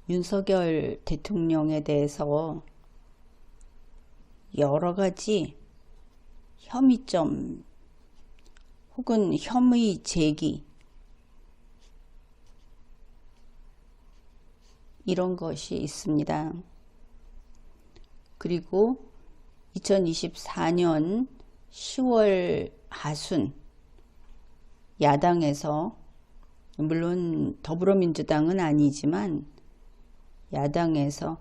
윤석열 대통령에 대해서 여러 가지 혐의점 혹은 혐의 제기 이런 것이 있습니다. 그리고 2024년 10월 하순 야당에서, 물론 더불어민주당은 아니지만 야당에서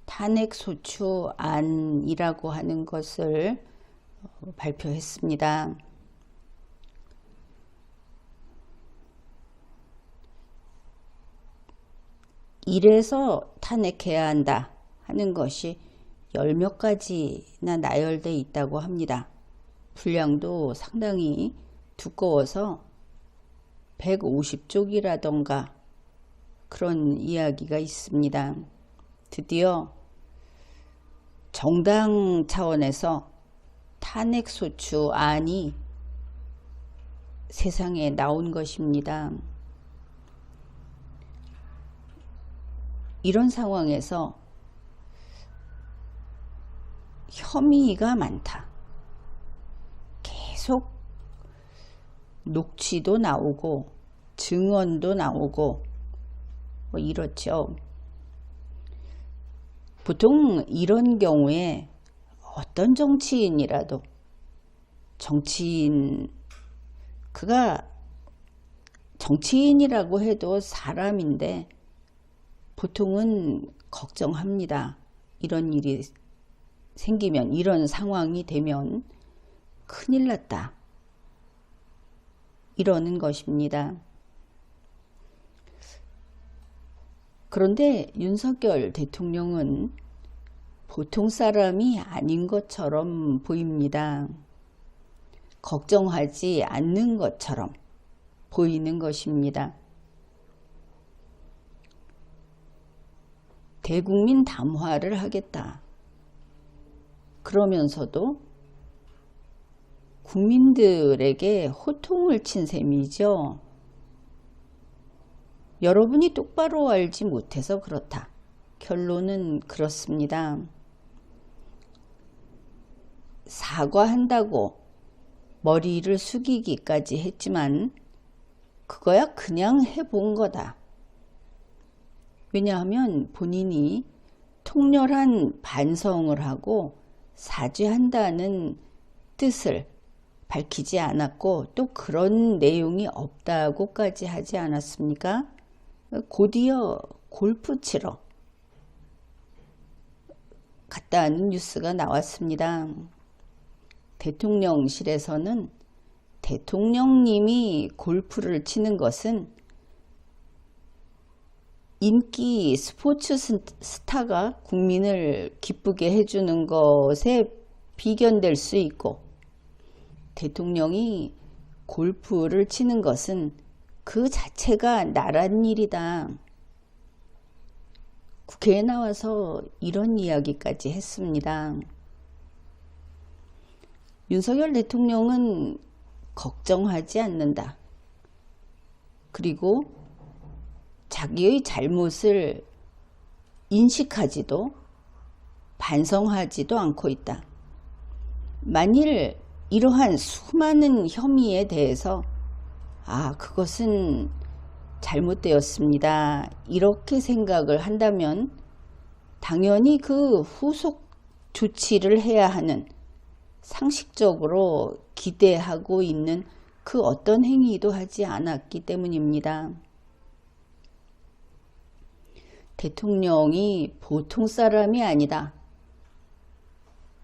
탄핵소추안이라고 하는 것을 발표했습니다. 이래서 탄핵해야 한다 하는 것이 10몇 가지나 나열되어 있다고 합니다. 분량도 상당히 두꺼워서 150쪽이라던가 그런 이야기가 있습니다. 드디어 정당 차원에서 탄핵소추안이 세상에 나온 것입니다. 이런 상황에서 혐의가 많다. 계속 녹취도 나오고 증언도 나오고 뭐 이렇죠. 보통 이런 경우에 어떤 정치인이라도 그가 정치인이라고 해도 사람인데 보통은 걱정합니다. 이런 일이 생기면, 이런 상황이 되면 큰일 났다 이러는 것입니다. 그런데 윤석열 대통령은 보통 사람이 아닌 것처럼 보입니다. 걱정하지 않는 것처럼 보이는 것입니다. 대국민 담화를 하겠다. 그러면서도 국민들에게 호통을 친 셈이죠. 여러분이 똑바로 알지 못해서 그렇다. 결론은 그렇습니다. 사과한다고 머리를 숙이기까지 했지만 그거야 그냥 해본 거다. 왜냐하면 본인이 통렬한 반성을 하고 사죄한다는 뜻을 밝히지 않았고 또 그런 내용이 없다고까지 하지 않았습니까? 곧이어 골프 치러 갔다는 뉴스가 나왔습니다. 대통령실에서는 대통령님이 골프를 치는 것은 인기 스포츠 스타가 국민을 기쁘게 해주는 것에 비견될 수 있고, 대통령이 골프를 치는 것은 그 자체가 나란 일이다. 국회에 나와서 이런 이야기까지 했습니다. 윤석열 대통령은 걱정하지 않는다. 그리고 자기의 잘못을 인식하지도 반성하지도 않고 있다. 만일 이러한 수많은 혐의에 대해서 그것은 잘못되었습니다. 이렇게 생각을 한다면 당연히 그 후속 조치를 해야 하는, 상식적으로 기대하고 있는 그 어떤 행위도 하지 않았기 때문입니다. 대통령이 보통 사람이 아니다.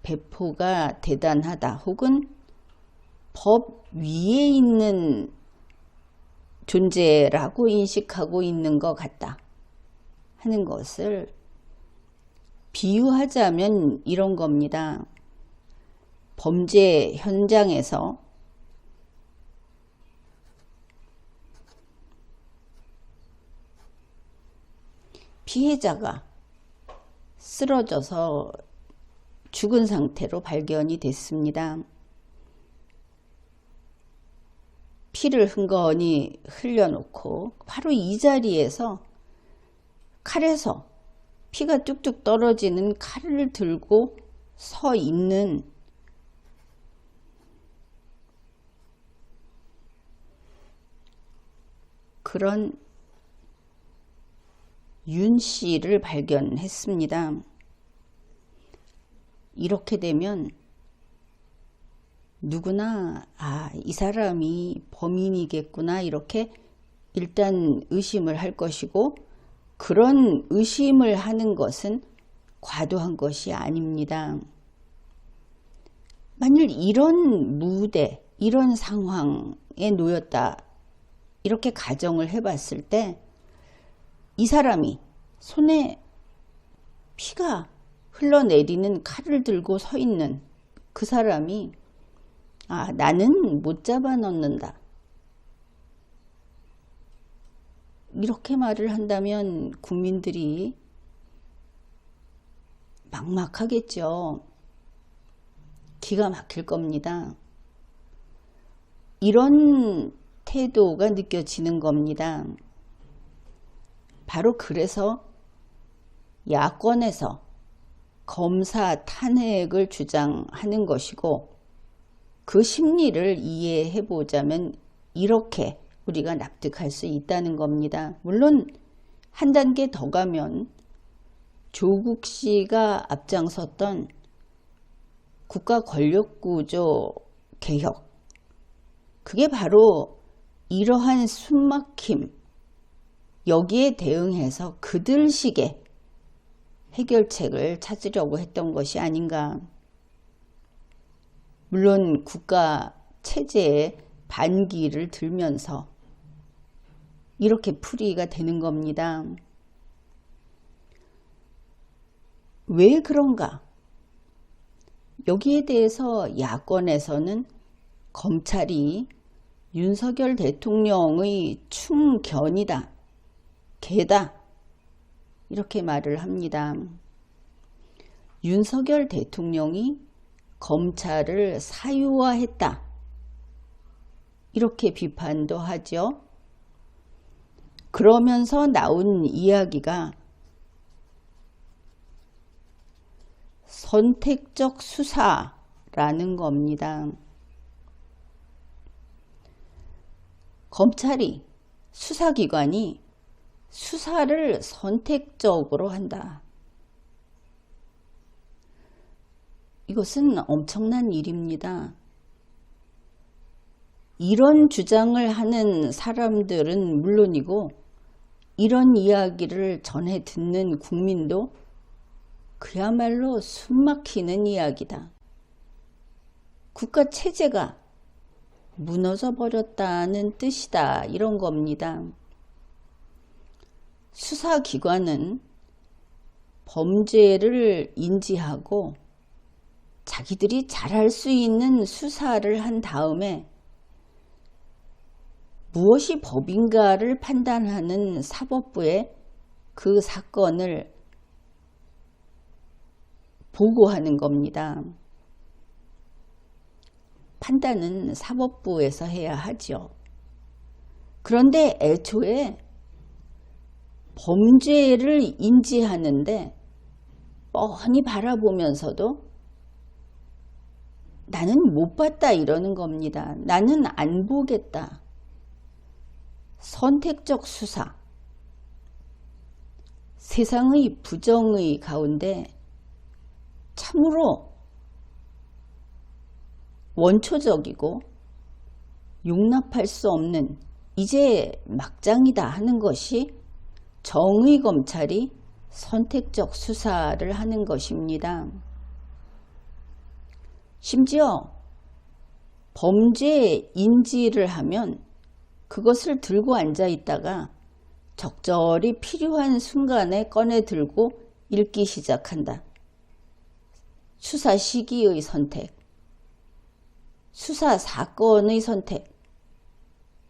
배포가 대단하다. 혹은 법 위에 있는 존재라고 인식하고 있는 것 같다 하는 것을 비유하자면 이런 겁니다. 범죄 현장에서 피해자가 쓰러져서 죽은 상태로 발견이 됐습니다. 피를 흥건히 흘려놓고 바로 이 자리에서 칼에서 피가 뚝뚝 떨어지는 칼을 들고 서 있는 그런 윤 씨를 발견했습니다. 이렇게 되면 누구나 이 사람이 범인이겠구나 이렇게 일단 의심을 할 것이고, 그런 의심을 하는 것은 과도한 것이 아닙니다. 만일 이런 무대, 이런 상황에 놓였다 이렇게 가정을 해봤을 때 이 사람이 손에 피가 흘러내리는 칼을 들고 서 있는 그 사람이 나는 못 잡아 넣는다 이렇게 말을 한다면 국민들이 막막하겠죠. 기가 막힐 겁니다. 이런 태도가 느껴지는 겁니다. 바로 그래서 야권에서 검사 탄핵을 주장하는 것이고, 그 심리를 이해해 보자면 이렇게 우리가 납득할 수 있다는 겁니다. 물론 한 단계 더 가면 조국 씨가 앞장섰던 국가 권력구조 개혁, 그게 바로 이러한 숨막힘, 여기에 대응해서 그들식의 해결책을 찾으려고 했던 것이 아닌가. 물론 국가 체제에 반기를 들면서 이렇게 풀이가 되는 겁니다. 왜 그런가? 여기에 대해서 야권에서는 검찰이 윤석열 대통령의 충견이다, 개다 이렇게 말을 합니다. 윤석열 대통령이 검찰을 사유화했다 이렇게 비판도 하죠. 그러면서 나온 이야기가 선택적 수사라는 겁니다. 검찰이, 수사기관이 수사를 선택적으로 한다. 이것은 엄청난 일입니다. 이런 주장을 하는 사람들은 물론이고, 이런 이야기를 전해 듣는 국민도 그야말로 숨막히는 이야기다. 국가 체제가 무너져 버렸다는 뜻이다, 이런 겁니다. 수사기관은 범죄를 인지하고 자기들이 잘할 수 있는 수사를 한 다음에 무엇이 법인가를 판단하는 사법부에 그 사건을 보고하는 겁니다. 판단은 사법부에서 해야 하죠. 그런데 애초에 범죄를 인지하는데 뻔히 바라보면서도 나는 못 봤다 이러는 겁니다. 나는 안 보겠다. 선택적 수사. 세상의 부정의 가운데 참으로 원초적이고 용납할 수 없는, 이제 막장이다 하는 것이 정의 검찰이 선택적 수사를 하는 것입니다. 심지어 범죄 인지를 하면 그것을 들고 앉아 있다가 적절히 필요한 순간에 꺼내 들고 읽기 시작한다. 수사 시기의 선택, 수사 사건의 선택,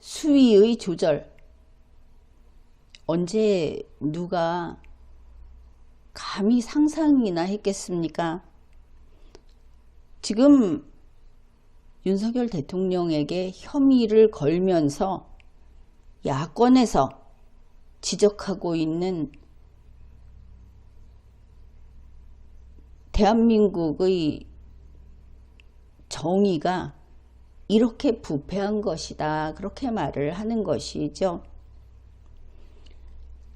수위의 조절. 언제 누가 감히 상상이나 했겠습니까? 지금 윤석열 대통령에게 혐의를 걸면서 야권에서 지적하고 있는 대한민국의 정의가 이렇게 부패한 것이다. 그렇게 말을 하는 것이죠.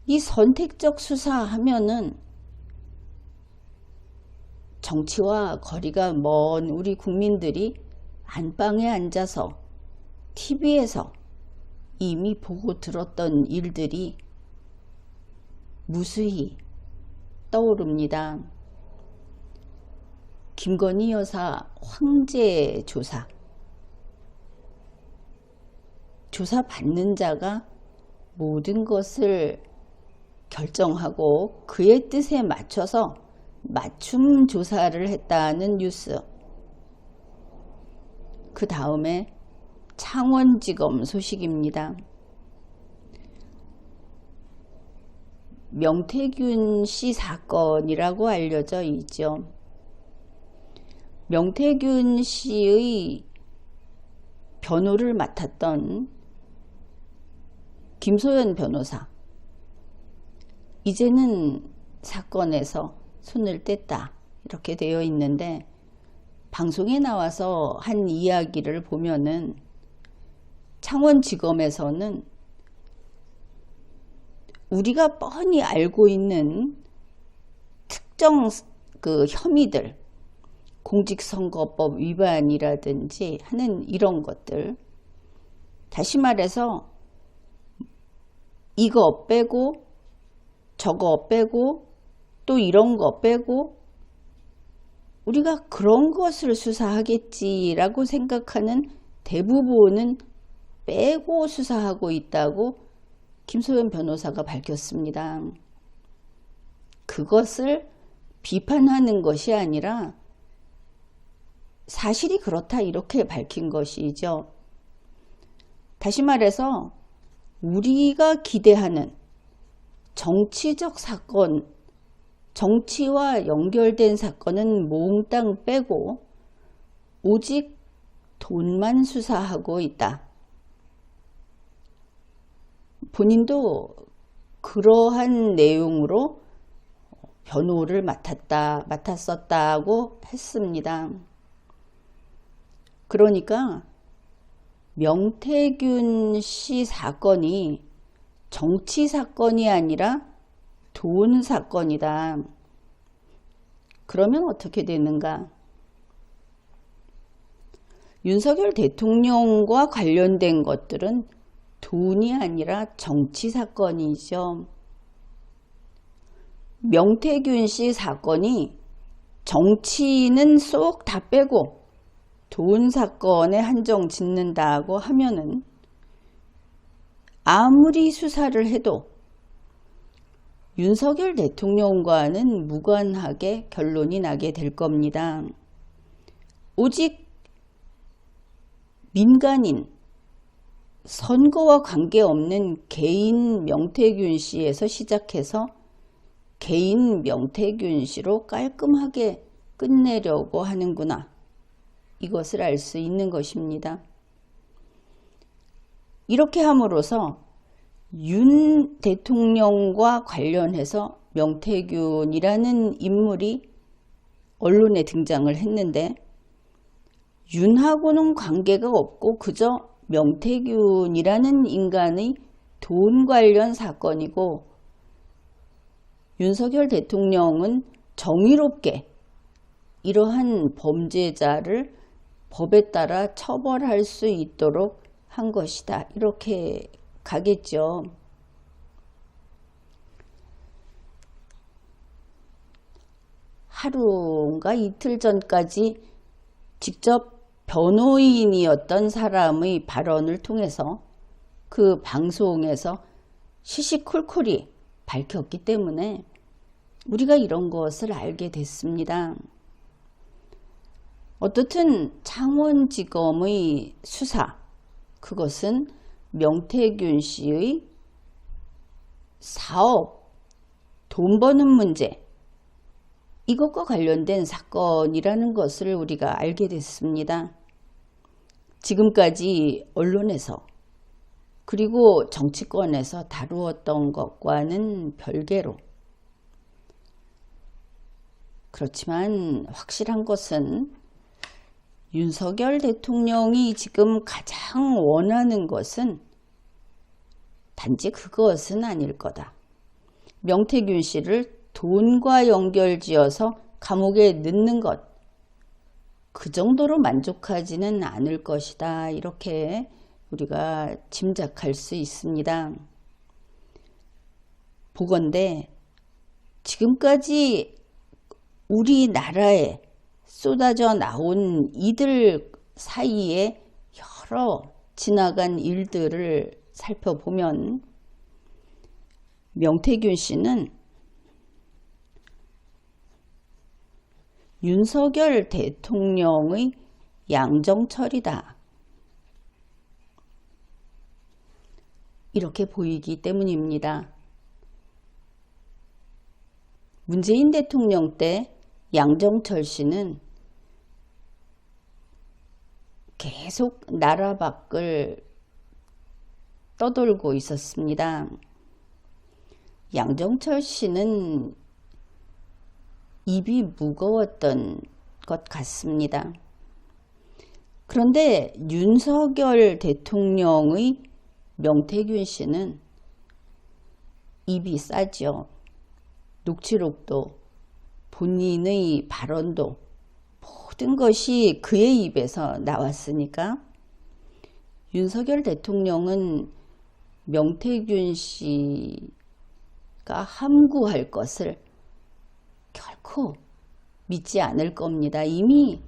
이 선택적 수사하면은 정치와 거리가 먼 우리 국민들이 안방에 앉아서 TV에서 이미 보고 들었던 일들이 무수히 떠오릅니다. 김건희 여사 황제 조사. 조사받는 자가 모든 것을 결정하고 그의 뜻에 맞춰서 맞춤 조사를 했다는 뉴스. 그 다음에 창원지검 소식입니다. 명태균 씨 사건이라고 알려져 있죠. 명태균 씨의 변호를 맡았던 김소연 변호사. 이제는 사건에서 손을 뗐다. 이렇게 되어 있는데 방송에 나와서 한 이야기를 보면은 창원지검에서는 우리가 뻔히 알고 있는 특정 그 혐의들, 공직선거법 위반이라든지 하는 이런 것들, 다시 말해서 이거 빼고 저거 빼고 또 이런 거 빼고 우리가 그런 것을 수사하겠지라고 생각하는 대부분은 빼고 수사하고 있다고 김소연 변호사가 밝혔습니다. 그것을 비판하는 것이 아니라 사실이 그렇다 이렇게 밝힌 것이죠. 다시 말해서 우리가 기대하는 정치적 사건, 정치와 연결된 사건은 몽땅 빼고 오직 돈만 수사하고 있다. 본인도 그러한 내용으로 변호를 맡았었다고 했습니다. 그러니까 명태균 씨 사건이 정치 사건이 아니라 돈 사건이다. 그러면 어떻게 되는가? 윤석열 대통령과 관련된 것들은 돈이 아니라 정치 사건이죠. 명태균 씨 사건이 정치는 쏙 다 빼고 돈 사건에 한정 짓는다고 하면은 아무리 수사를 해도 윤석열 대통령과는 무관하게 결론이 나게 될 겁니다. 오직 민간인, 선거와 관계없는 개인 명태균 씨에서 시작해서 개인 명태균 씨로 깔끔하게 끝내려고 하는구나. 이것을 알 수 있는 것입니다. 이렇게 함으로써 윤 대통령과 관련해서 명태균이라는 인물이 언론에 등장을 했는데 윤하고는 관계가 없고 그저 명태균이라는 인간의 돈 관련 사건이고 윤석열 대통령은 정의롭게 이러한 범죄자를 법에 따라 처벌할 수 있도록 한 것이다. 이렇게 가겠죠. 하루인가 이틀 전까지 직접 변호인이었던 사람의 발언을 통해서 그 방송에서 시시콜콜이 밝혔기 때문에 우리가 이런 것을 알게 됐습니다. 어떻든 창원지검의 수사, 그것은 명태균 씨의 사업, 돈 버는 문제, 이것과 관련된 사건이라는 것을 우리가 알게 됐습니다. 지금까지 언론에서 그리고 정치권에서 다루었던 것과는 별개로, 그렇지만 확실한 것은 윤석열 대통령이 지금 가장 원하는 것은 단지 그것은 아닐 거다. 명태균 씨를 돈과 연결지어서 감옥에 넣는 것, 그 정도로 만족하지는 않을 것이다. 이렇게 우리가 짐작할 수 있습니다. 보건대 지금까지 우리나라에 쏟아져 나온 이들 사이에 여러 지나간 일들을 살펴보면 명태균 씨는 윤석열 대통령의 양정철이다. 이렇게 보이기 때문입니다. 문재인 대통령 때 양정철 씨는 계속 나라 밖을 떠돌고 있었습니다. 양정철 씨는 입이 무거웠던 것 같습니다. 그런데 윤석열 대통령의 명태균 씨는 입이 싸죠. 녹취록도 본인의 발언도 모든 것이 그의 입에서 나왔으니까 윤석열 대통령은 명태균 씨가 함구할 것을 결코 믿지 않을 겁니다. 이미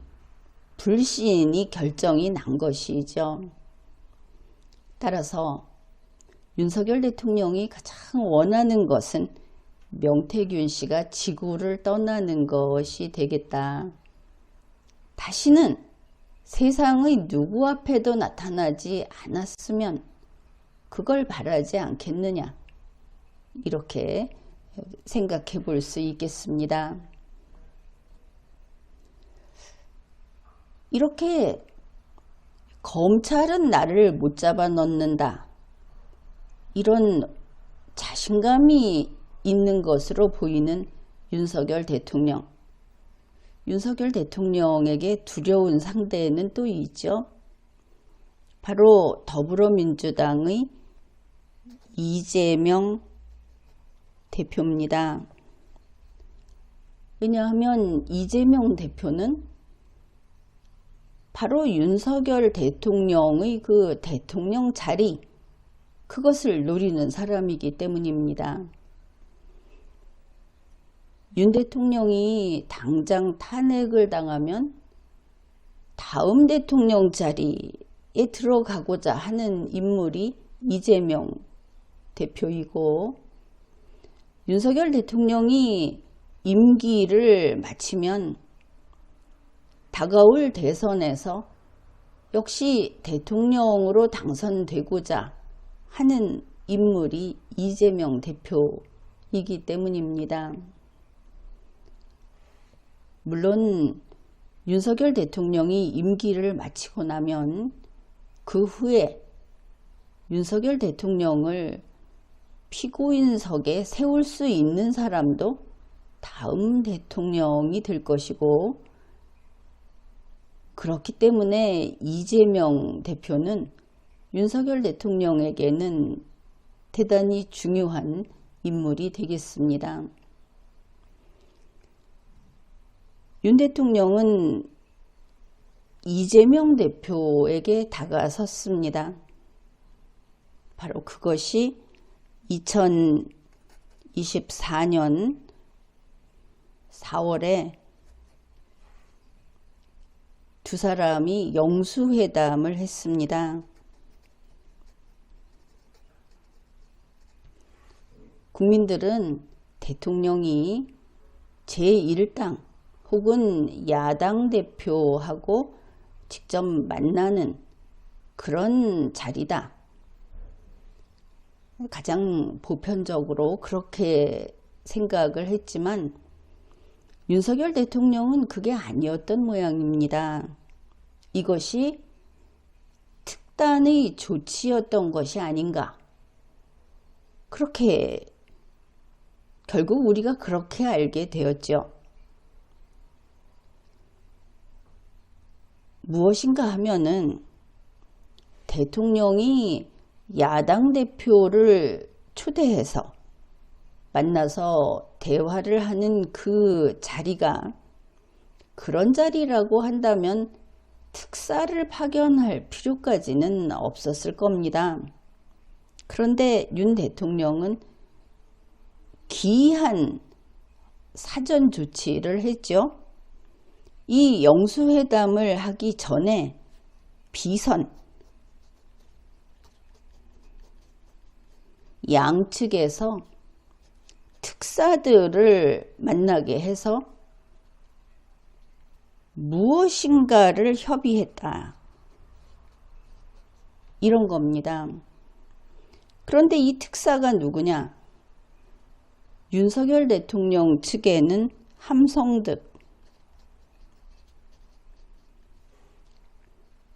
불신이 결정이 난 것이죠. 따라서 윤석열 대통령이 가장 원하는 것은 명태균 씨가 지구를 떠나는 것이 되겠다. 다시는 세상의 누구 앞에도 나타나지 않았으면 그걸 바라지 않겠느냐. 이렇게 생각해 볼 수 있겠습니다. 이렇게 검찰은 나를 못 잡아 넣는다. 이런 자신감이 있는 것으로 보이는 윤석열 대통령. 윤석열 대통령에게 두려운 상대는 또 있죠. 바로 더불어민주당의 이재명 대표입니다. 왜냐하면 이재명 대표는 바로 윤석열 대통령의 그 대통령 자리, 그것을 노리는 사람이기 때문입니다. 윤 대통령이 당장 탄핵을 당하면 다음 대통령 자리에 들어가고자 하는 인물이 이재명 대표이고, 윤석열 대통령이 임기를 마치면 다가올 대선에서 역시 대통령으로 당선되고자 하는 인물이 이재명 대표이기 때문입니다. 물론 윤석열 대통령이 임기를 마치고 나면 그 후에 윤석열 대통령을 피고인석에 세울 수 있는 사람도 다음 대통령이 될 것이고, 그렇기 때문에 이재명 대표는 윤석열 대통령에게는 대단히 중요한 인물이 되겠습니다. 윤 대통령은 이재명 대표에게 다가섰습니다. 바로 그것이 2024년 4월에 두 사람이 영수회담을 했습니다. 국민들은 대통령이 제1당 혹은 야당 대표하고 직접 만나는 그런 자리다. 가장 보편적으로 그렇게 생각을 했지만 윤석열 대통령은 그게 아니었던 모양입니다. 이것이 특단의 조치였던 것이 아닌가. 그렇게 결국 우리가 그렇게 알게 되었죠. 무엇인가 하면은 대통령이 야당 대표를 초대해서 만나서 대화를 하는 그 자리가 그런 자리라고 한다면 특사를 파견할 필요까지는 없었을 겁니다. 그런데 윤 대통령은 기이한 사전 조치를 했죠. 이 영수회담을 하기 전에 비선 양측에서 특사들을 만나게 해서 무엇인가를 협의했다. 이런 겁니다. 그런데 이 특사가 누구냐? 윤석열 대통령 측에는 함성득,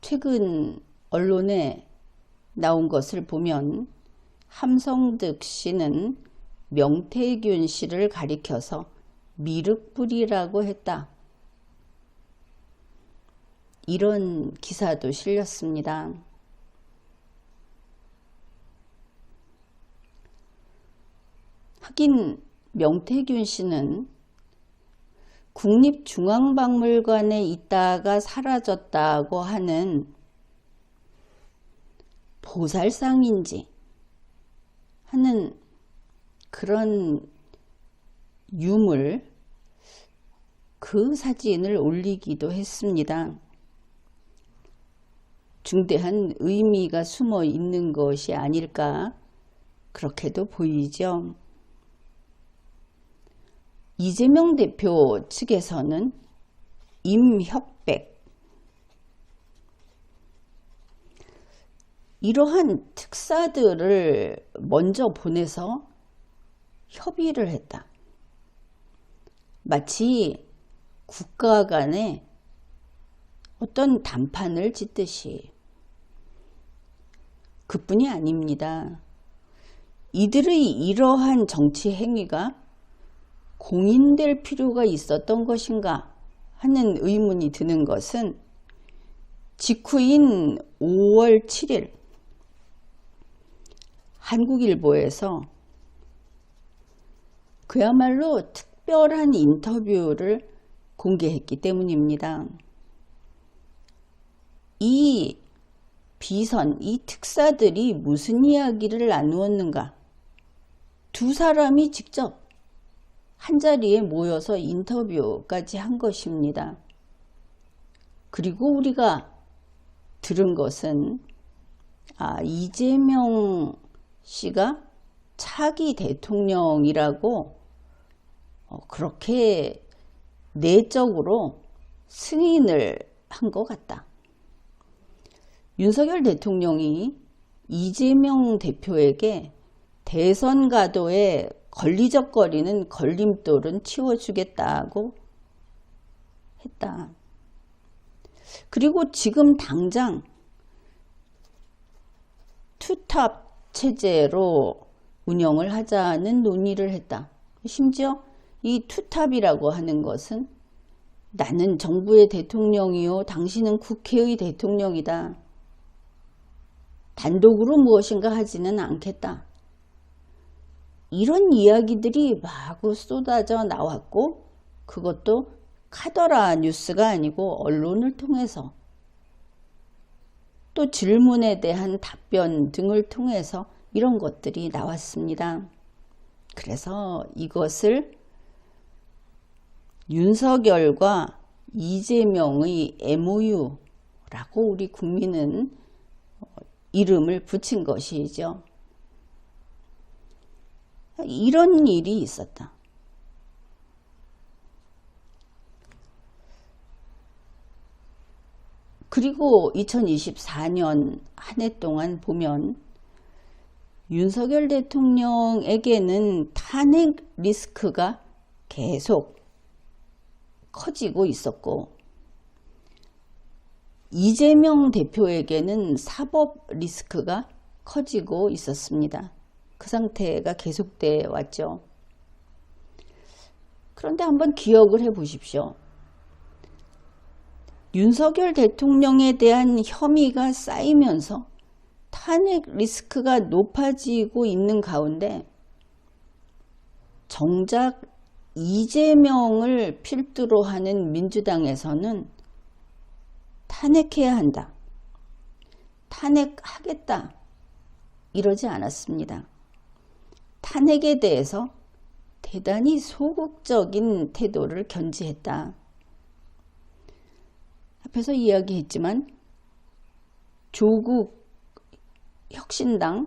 최근 언론에 나온 것을 보면 함성득 씨는 명태균 씨를 가리켜서 미륵불이라고 했다. 이런 기사도 실렸습니다. 하긴 명태균 씨는 국립중앙박물관에 있다가 사라졌다고 하는 보살상인지 하는 그런 유물, 그 사진을 올리기도 했습니다. 중대한 의미가 숨어 있는 것이 아닐까 그렇게도 보이죠. 이재명 대표 측에서는 임혁백, 이러한 특사들을 먼저 보내서 협의를 했다. 마치 국가 간에 어떤 담판을 짓듯이. 그뿐이 아닙니다. 이들의 이러한 정치 행위가 공인될 필요가 있었던 것인가 하는 의문이 드는 것은 직후인 5월 7일 한국일보에서 그야말로 특별한 인터뷰를 공개했기 때문입니다. 이 비선, 이 특사들이 무슨 이야기를 나누었는가? 두 사람이 직접 한자리에 모여서 인터뷰까지 한 것입니다. 그리고 우리가 들은 것은 이재명 씨가 차기 대통령이라고 그렇게 내적으로 승인을 한 것 같다. 윤석열 대통령이 이재명 대표에게 대선 가도에 걸리적거리는 걸림돌은 치워주겠다고 했다. 그리고 지금 당장 투탑 체제로 운영을 하자는 논의를 했다. 심지어 이 투탑이라고 하는 것은 나는 정부의 대통령이요, 당신은 국회의 대통령이다. 단독으로 무엇인가 하지는 않겠다. 이런 이야기들이 마구 쏟아져 나왔고, 그것도 카더라 뉴스가 아니고 언론을 통해서, 또 질문에 대한 답변 등을 통해서 이런 것들이 나왔습니다. 그래서 이것을 윤석열과 이재명의 MOU라고 우리 국민은 이름을 붙인 것이죠. 이런 일이 있었다. 그리고 2024년 한 해 동안 보면 윤석열 대통령에게는 탄핵 리스크가 계속 커지고 있었고, 이재명 대표에게는 사법 리스크가 커지고 있었습니다. 그 상태가 계속돼 왔죠. 그런데 한번 기억을 해 보십시오. 윤석열 대통령에 대한 혐의가 쌓이면서 탄핵 리스크가 높아지고 있는 가운데 정작 이재명을 필두로 하는 민주당에서는 탄핵해야 한다, 탄핵하겠다 이러지 않았습니다. 탄핵에 대해서 대단히 소극적인 태도를 견지했다. 앞에서 이야기했지만 조국 혁신당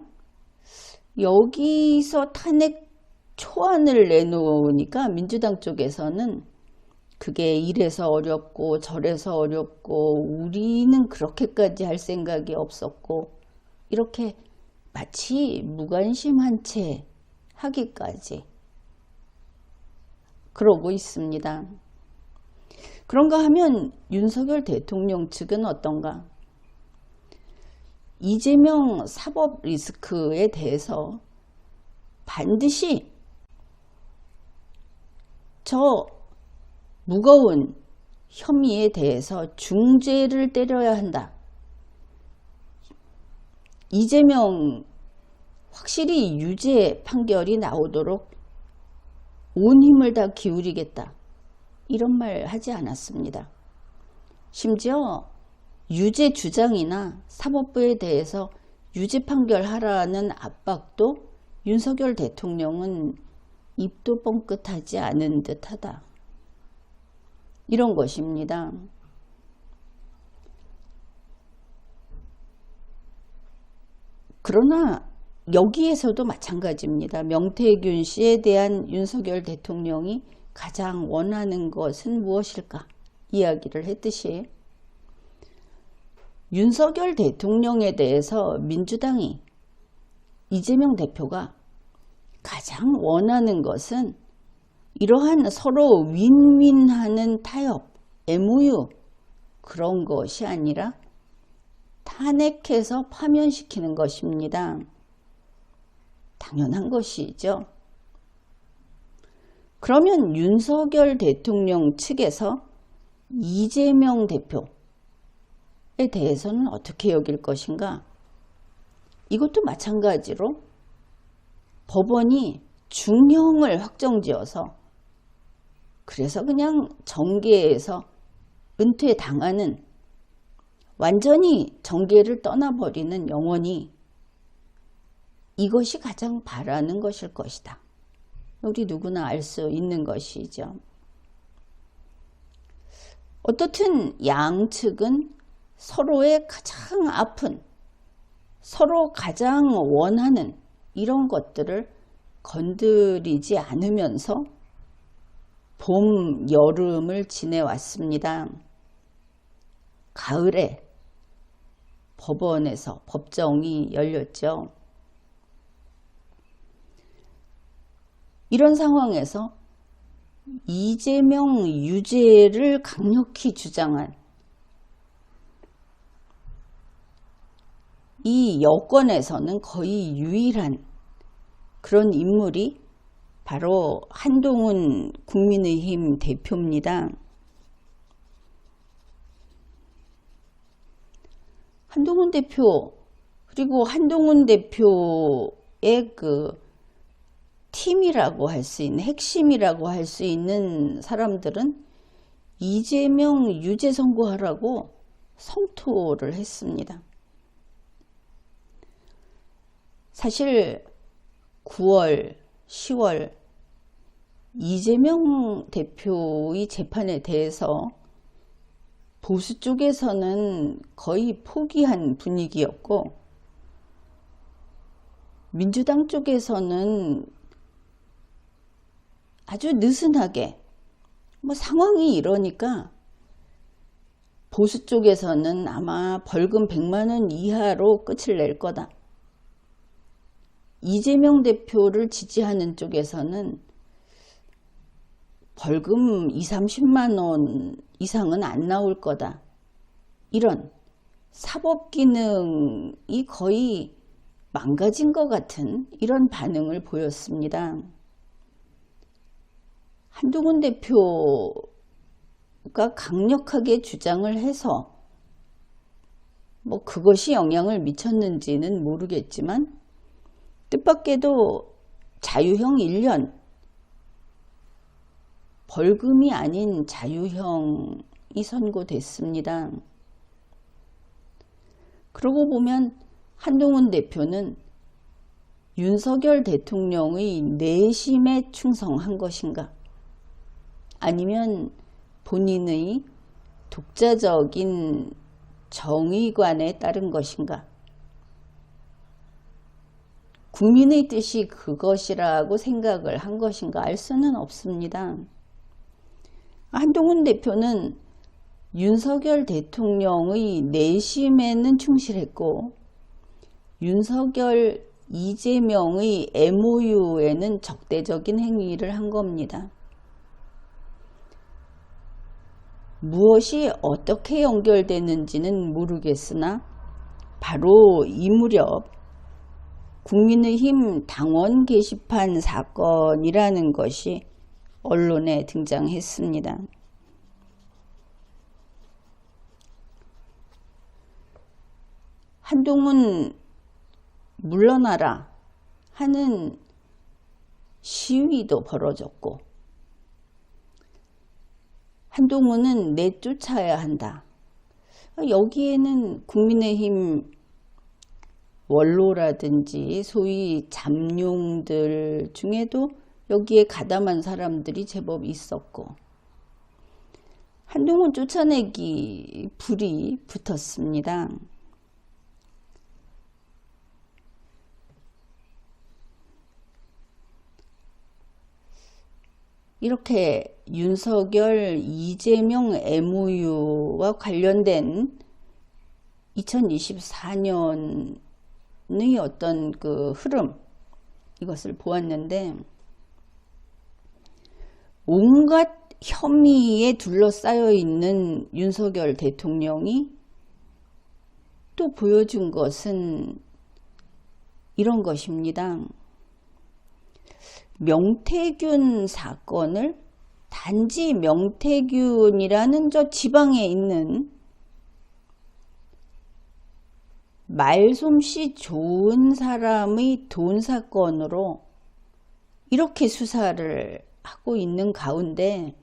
여기서 탄핵 초안을 내놓으니까 민주당 쪽에서는 그게 이래서 어렵고 저래서 어렵고 우리는 그렇게까지 할 생각이 없었고 이렇게 마치 무관심한 채 하기까지 그러고 있습니다. 그런가 하면 윤석열 대통령 측은 어떤가? 이재명 사법 리스크에 대해서 반드시 저 무거운 혐의에 대해서 중죄를 때려야 한다. 이재명 확실히 유죄 판결이 나오도록 온 힘을 다 기울이겠다. 이런 말 하지 않았습니다. 심지어 유죄 주장이나 사법부에 대해서 유죄 판결하라는 압박도 윤석열 대통령은 입도 뻥끗하지 않은 듯하다. 이런 것입니다. 그러나 여기에서도 마찬가지입니다. 명태균 씨에 대한 윤석열 대통령이 가장 원하는 것은 무엇일까? 이야기를 했듯이 윤석열 대통령에 대해서 민주당이 이재명 대표가 가장 원하는 것은 이러한 서로 윈윈하는 타협, MOU 그런 것이 아니라 탄핵해서 파면시키는 것입니다. 당연한 것이죠. 그러면 윤석열 대통령 측에서 이재명 대표에 대해서는 어떻게 여길 것인가? 이것도 마찬가지로 법원이 중형을 확정지어서 그래서 그냥 정계에서 은퇴당하는 완전히 정계를 떠나버리는 영원히 이것이 가장 바라는 것일 것이다. 우리 누구나 알 수 있는 것이죠. 어떻든 양측은 서로의 가장 아픈, 서로 가장 원하는 이런 것들을 건드리지 않으면서 봄, 여름을 지내왔습니다. 가을에 법원에서 법정이 열렸죠. 이런 상황에서 이재명 유죄를 강력히 주장한 이 여권에서는 거의 유일한 그런 인물이 바로 한동훈 국민의힘 대표입니다. 한동훈 대표 그리고 한동훈 대표의 그 팀이라고 할 수 있는 핵심이라고 할 수 있는 사람들은 이재명 유죄 선고하라고 성토를 했습니다. 사실 9월, 10월 이재명 대표의 재판에 대해서 보수 쪽에서는 거의 포기한 분위기였고 민주당 쪽에서는 아주 느슨하게 상황이 이러니까 보수 쪽에서는 아마 벌금 100만 원 이하로 끝을 낼 거다. 이재명 대표를 지지하는 쪽에서는 벌금 20, 30만 원 이상은 안 나올 거다. 이런 사법 기능이 거의 망가진 것 같은 이런 반응을 보였습니다. 한동훈 대표가 강력하게 주장을 해서 뭐 그것이 영향을 미쳤는지는 모르겠지만 뜻밖에도 자유형 1년, 벌금이 아닌 자유형이 선고됐습니다. 그러고 보면 한동훈 대표는 윤석열 대통령의 내심에 충성한 것인가? 아니면 본인의 독자적인 정의관에 따른 것인가? 국민의 뜻이 그것이라고 생각을 한 것인가 알 수는 없습니다. 한동훈 대표는 윤석열 대통령의 내심에는 충실했고 윤석열 이재명의 MOU에는 적대적인 행위를 한 겁니다. 무엇이 어떻게 연결되는지는 모르겠으나 바로 이 무렵 국민의힘 당원 게시판 사건이라는 것이 언론에 등장했습니다. 한동훈 물러나라 하는 시위도 벌어졌고 한동훈은 내쫓아야 한다. 여기에는 국민의힘 원로라든지 소위 잠룡들 중에도 여기에 가담한 사람들이 제법 있었고 한동훈 쫓아내기 불이 붙었습니다. 이렇게 윤석열, 이재명 MOU와 관련된 2024년의 어떤 그 흐름, 이것을 보았는데 온갖 혐의에 둘러싸여 있는 윤석열 대통령이 또 보여준 것은 이런 것입니다. 명태균 사건을 단지 명태균이라는 저 지방에 있는 말솜씨 좋은 사람의 돈 사건으로 이렇게 수사를 하고 있는 가운데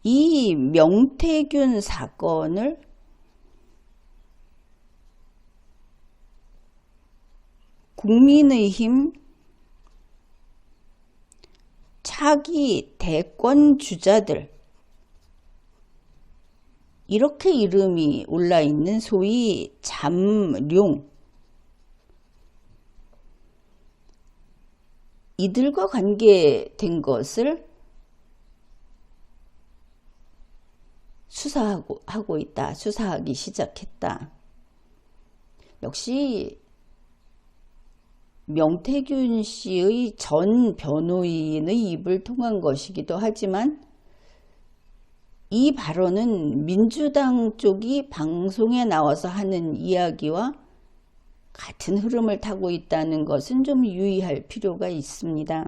이 명태균 사건을 국민의힘 차기 대권 주자들, 이렇게 이름이 올라있는 소위 잠룡, 이들과 관계된 것을 수사하고 있다. 수사하기 시작했다. 역시 명태균 씨의 전 변호인의 입을 통한 것이기도 하지만 이 발언은 민주당 쪽이 방송에 나와서 하는 이야기와 같은 흐름을 타고 있다는 것은 좀 유의할 필요가 있습니다.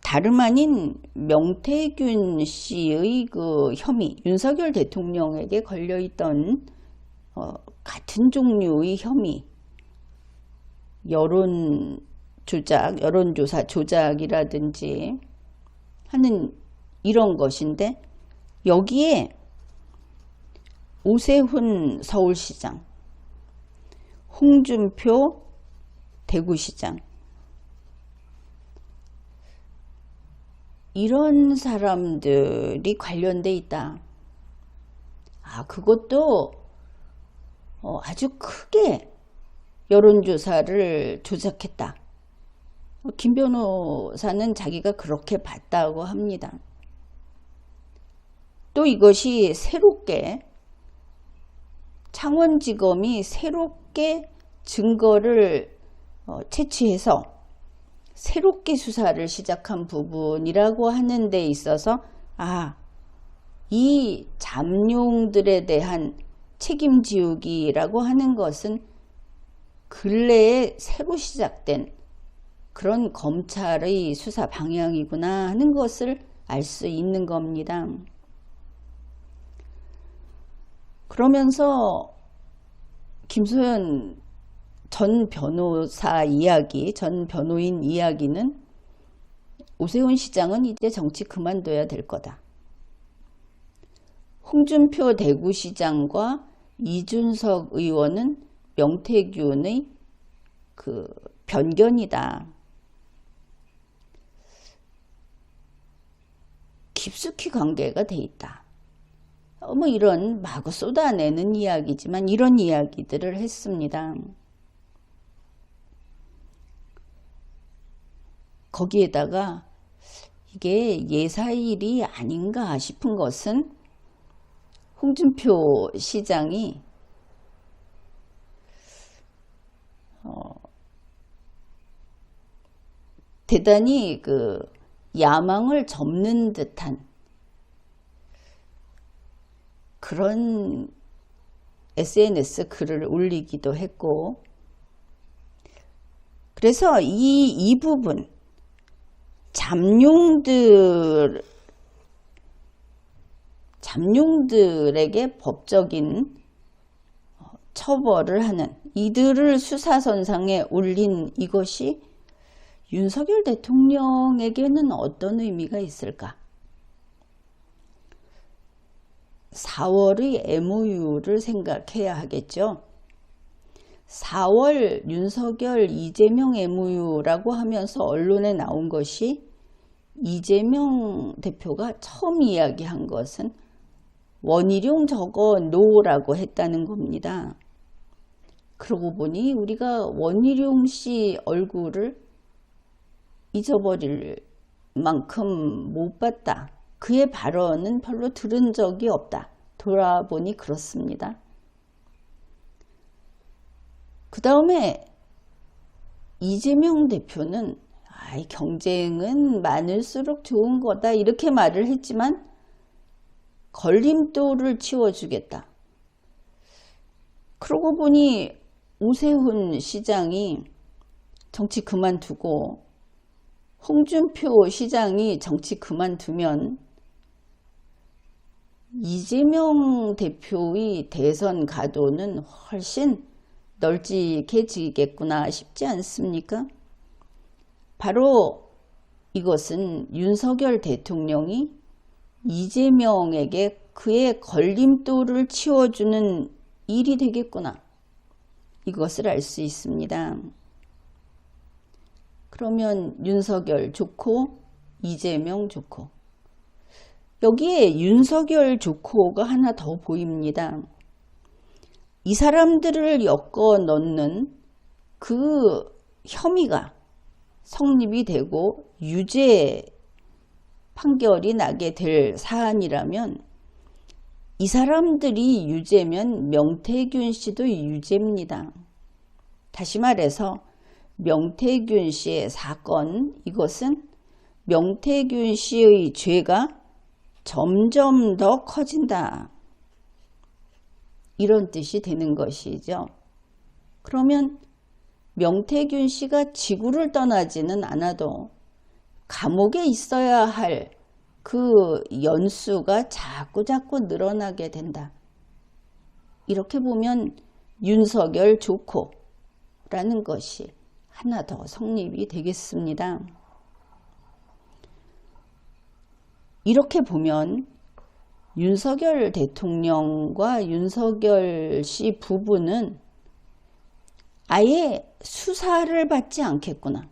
다름 아닌 명태균 씨의 그 혐의, 윤석열 대통령에게 걸려있던 같은 종류의 혐의, 여론조사 조작이라든지 하는 이런 것인데 여기에 오세훈 서울시장, 홍준표 대구시장 이런 사람들이 관련돼 있다. 그것도 아주 크게 여론조사를 조작했다. 김 변호사는 자기가 그렇게 봤다고 합니다. 또 이것이 새롭게 창원지검이 새롭게 증거를 채취해서 새롭게 수사를 시작한 부분이라고 하는 데 있어서 이 잠룡들에 대한 책임지우기라고 하는 것은 근래에 새로 시작된 그런 검찰의 수사 방향이구나 하는 것을 알 수 있는 겁니다. 그러면서 김소연 전 변호사 이야기, 전 변호인 이야기는 오세훈 시장은 이제 정치 그만둬야 될 거다. 홍준표 대구시장과 이준석 의원은 명태균의 그 변견이다. 깊숙이 관계가 돼 있다. 뭐 이런 마구 쏟아내는 이야기지만 이런 이야기들을 했습니다. 거기에다가 이게 예사일이 아닌가 싶은 것은 홍준표 시장이 대단히 그 야망을 접는 듯한 그런 SNS 글을 올리기도 했고, 그래서 이 부분 잠룡들에게 법적인 처벌을 하는, 이들을 수사선상에 올린 이것이 윤석열 대통령에게는 어떤 의미가 있을까? 4월의 MOU를 생각해야 하겠죠. 4월 윤석열 이재명 MOU라고 하면서 언론에 나온 것이 이재명 대표가 처음 이야기한 것은 원희룡 적어 놓으라고 했다는 겁니다. 그러고 보니 우리가 원희룡 씨 얼굴을 잊어버릴 만큼 못 봤다. 그의 발언은 별로 들은 적이 없다. 돌아보니 그렇습니다. 그 다음에 이재명 대표는 경쟁은 많을수록 좋은 거다 이렇게 말을 했지만 걸림돌을 치워주겠다. 그러고 보니 오세훈 시장이 정치 그만두고 홍준표 시장이 정치 그만두면 이재명 대표의 대선 가도는 훨씬 널찍해지겠구나 싶지 않습니까? 바로 이것은 윤석열 대통령이 이재명에게 그의 걸림돌을 치워주는 일이 되겠구나. 이것을 알 수 있습니다. 그러면 윤석열 좋고 이재명 좋고, 여기에 윤석열 좋고가 하나 더 보입니다. 이 사람들을 엮어 넣는 그 혐의가 성립이 되고 유죄 판결이 나게 될 사안이라면 이 사람들이 유죄면 명태균 씨도 유죄입니다. 다시 말해서 명태균 씨의 사건, 이것은 명태균 씨의 죄가 점점 더 커진다. 이런 뜻이 되는 것이죠. 그러면 명태균 씨가 지구를 떠나지는 않아도 감옥에 있어야 할 그 연수가 자꾸자꾸 늘어나게 된다. 이렇게 보면 윤석열 좋고 라는 것이 하나 더 성립이 되겠습니다. 이렇게 보면 윤석열 대통령과 윤석열 씨 부부는 아예 수사를 받지 않겠구나.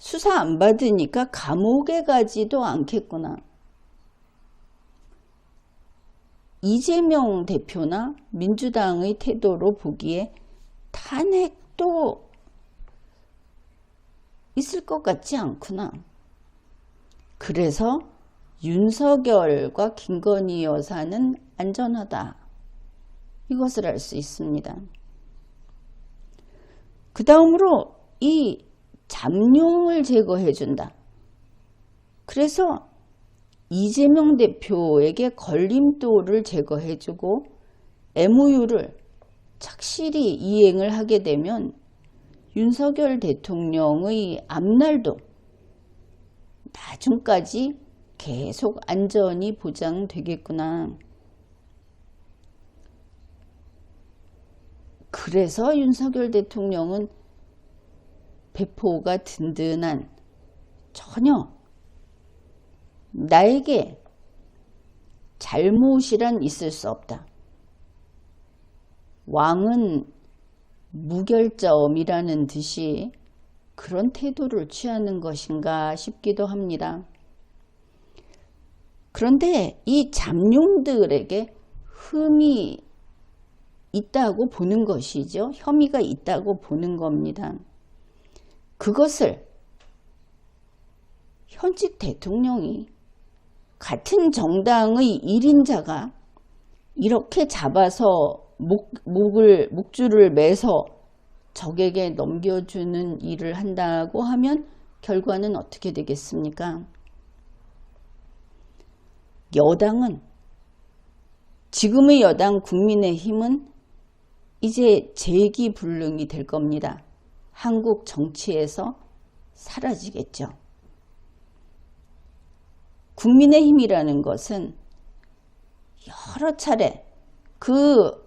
수사 안 받으니까 감옥에 가지도 않겠구나. 이재명 대표나 민주당의 태도로 보기에 탄핵도 있을 것 같지 않구나. 그래서 윤석열과 김건희 여사는 안전하다. 이것을 알 수 있습니다. 그 다음으로 이 잠룡을 제거해 준다. 그래서 이재명 대표에게 걸림돌을 제거해주고 MOU를 착실히 이행을 하게 되면 윤석열 대통령의 앞날도 나중까지 계속 안전이 보장되겠구나. 그래서 윤석열 대통령은 배포가 든든한, 전혀 나에게 잘못이란 있을 수 없다. 왕은 무결점이라는 듯이 그런 태도를 취하는 것인가 싶기도 합니다. 그런데 이 잠룡들에게 흠이 있다고 보는 것이죠. 혐의가 있다고 보는 겁니다. 그것을 현직 대통령이 같은 정당의 1인자가 이렇게 잡아서 목줄을 매서 적에게 넘겨주는 일을 한다고 하면 결과는 어떻게 되겠습니까? 여당은, 지금의 여당 국민의힘은 이제 재기불능이 될 겁니다. 한국 정치에서 사라지겠죠. 국민의힘이라는 것은 여러 차례 그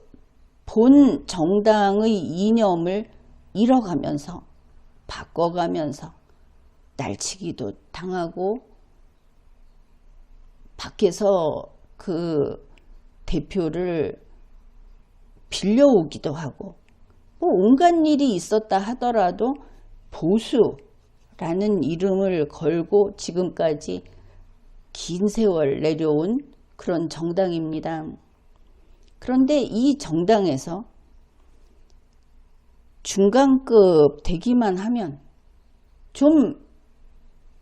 본 정당의 이념을 잃어가면서 바꿔가면서 날치기도 당하고 밖에서 그 대표를 빌려오기도 하고 뭐 온갖 일이 있었다 하더라도 보수라는 이름을 걸고 지금까지 긴 세월 내려온 그런 정당입니다. 그런데 이 정당에서 중간급 되기만 하면 좀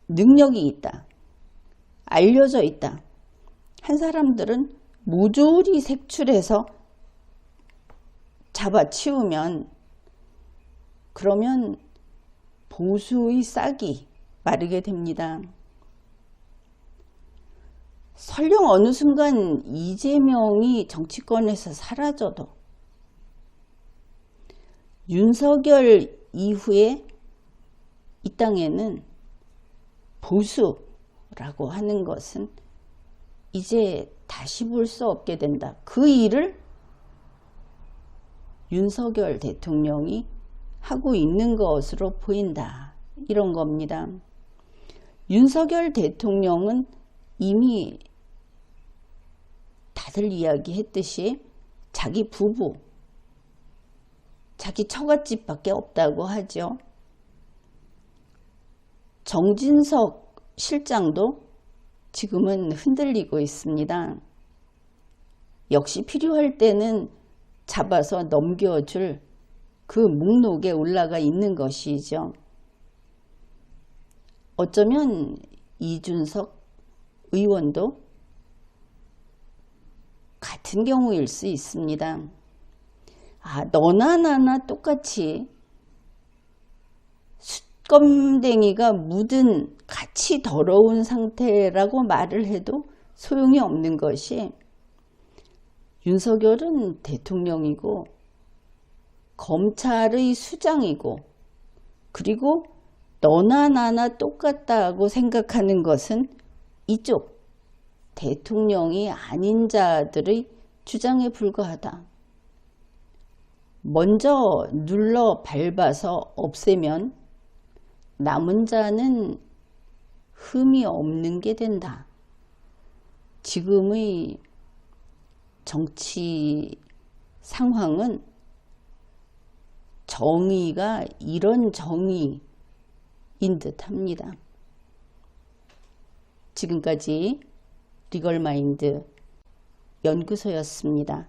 능력이 있다, 알려져 있다 한 사람들은 모조리 색출해서 잡아치우면, 그러면 보수의 싹이 마르게 됩니다. 설령 어느 순간 이재명이 정치권에서 사라져도 윤석열 이후에 이 땅에는 보수라고 하는 것은 이제 다시 볼 수 없게 된다. 그 일을 윤석열 대통령이 하고 있는 것으로 보인다. 이런 겁니다. 윤석열 대통령은 이미 다들 이야기했듯이 자기 부부, 자기 처갓집밖에 없다고 하죠. 정진석 실장도 지금은 흔들리고 있습니다. 역시 필요할 때는 잡아서 넘겨줄 그 목록에 올라가 있는 것이죠. 어쩌면 이준석 의원도 같은 경우일 수 있습니다. 너나 나나 똑같이 숯검댕이가 묻은 같이 더러운 상태라고 말을 해도 소용이 없는 것이, 윤석열은 대통령이고 검찰의 수장이고, 그리고 너나 나나 똑같다고 생각하는 것은 이쪽 대통령이 아닌 자들의 주장에 불과하다. 먼저 눌러 밟아서 없애면 남은 자는 흠이 없는 게 된다. 지금의 정치 상황은 정의가 이런 정의인 듯 합니다. 지금까지 리걸마인드 연구소였습니다.